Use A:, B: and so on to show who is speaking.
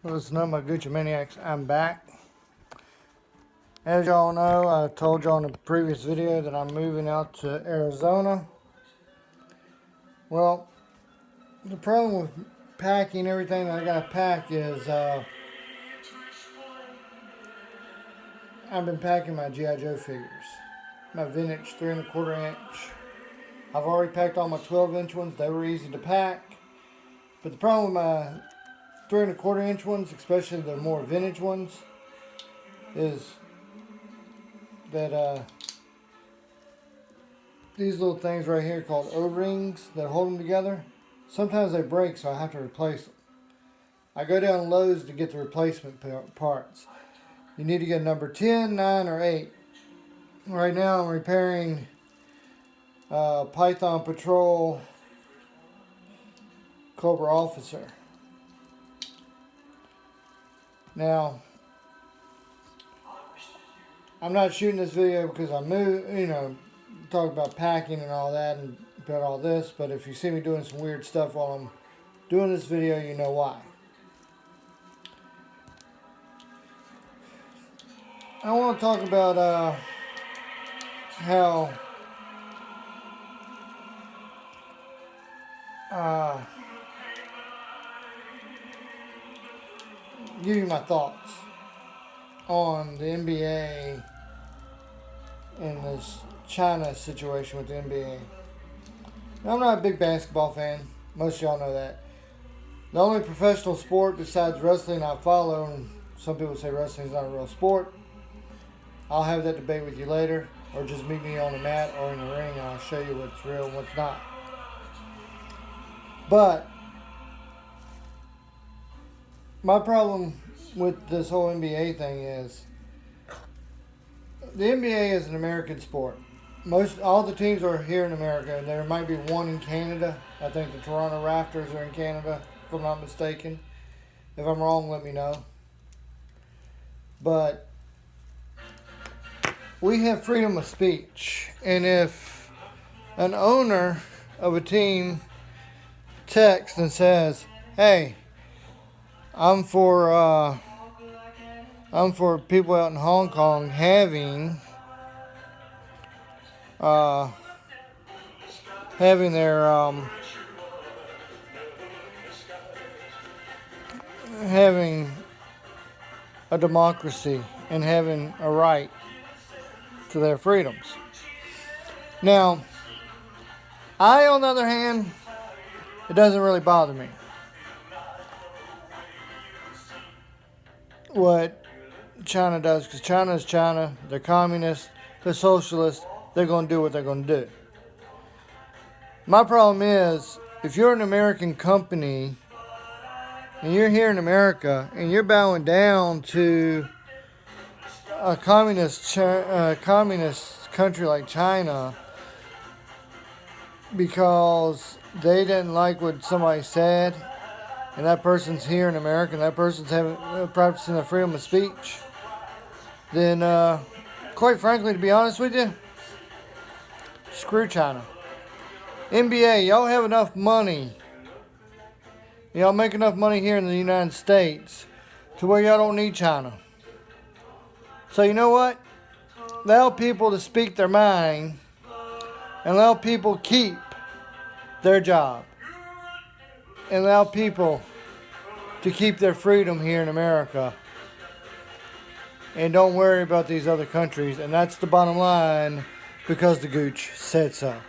A: Listen up, my Gooch Maniacs. I'm back. As y'all know, I told y'all in a previous video that I'm moving out to Arizona. Well, the problem with packing everything that I gotta pack is I've been packing my G.I. Joe figures. My vintage 3 1/4 inch. I've already packed all my 12-inch ones. They were easy to pack. But the problem with my 3 1/4 inch ones, especially the more vintage ones, is that these little things right here called O-rings that hold them together, sometimes they break, so I have to replace them. I go down Lowe's to get the replacement parts. You need to get number 10, 9, or 8. Right now I'm repairing Python Patrol Cobra Officer. Now, I'm not shooting this video because I talk about packing and all that and about all this, but if you see me doing some weird stuff while I'm doing this video, you know why. I want to talk about how give you my thoughts on the NBA and this China situation with the NBA. Now, I'm not a big basketball fan. Most of y'all know that. The only professional sport besides wrestling I follow, and some people say wrestling is not a real sport. I'll have that debate with you later, or just meet me on the mat or in the ring and I'll show you what's real and what's not. But my problem with this whole NBA thing is the NBA is an American sport. All the teams are here in America, and there might be one in Canada. I think the Toronto Raptors are in Canada, if I'm not mistaken. If I'm wrong, let me know. But we have freedom of speech, and if an owner of a team texts and says, "Hey, I'm for people out in Hong Kong having having a democracy and having a right to their freedoms." Now, on the other hand, it doesn't really bother me what China does, because China is China. They're communist, they're socialist, they're going to do what they're going to do. My problem is, if you're an American company and you're here in America and you're bowing down to a communist country like China because they didn't like what somebody said, and that person's here in America and that person's practicing their freedom of speech, then quite frankly, to be honest with you, screw China. NBA, y'all have enough money. Y'all make enough money here in the United States to where y'all don't need China. So you know what? Allow people to speak their mind and allow people keep their job. And allow people to keep their freedom here in America. And don't worry about these other countries. And that's the bottom line, because the Gooch said so.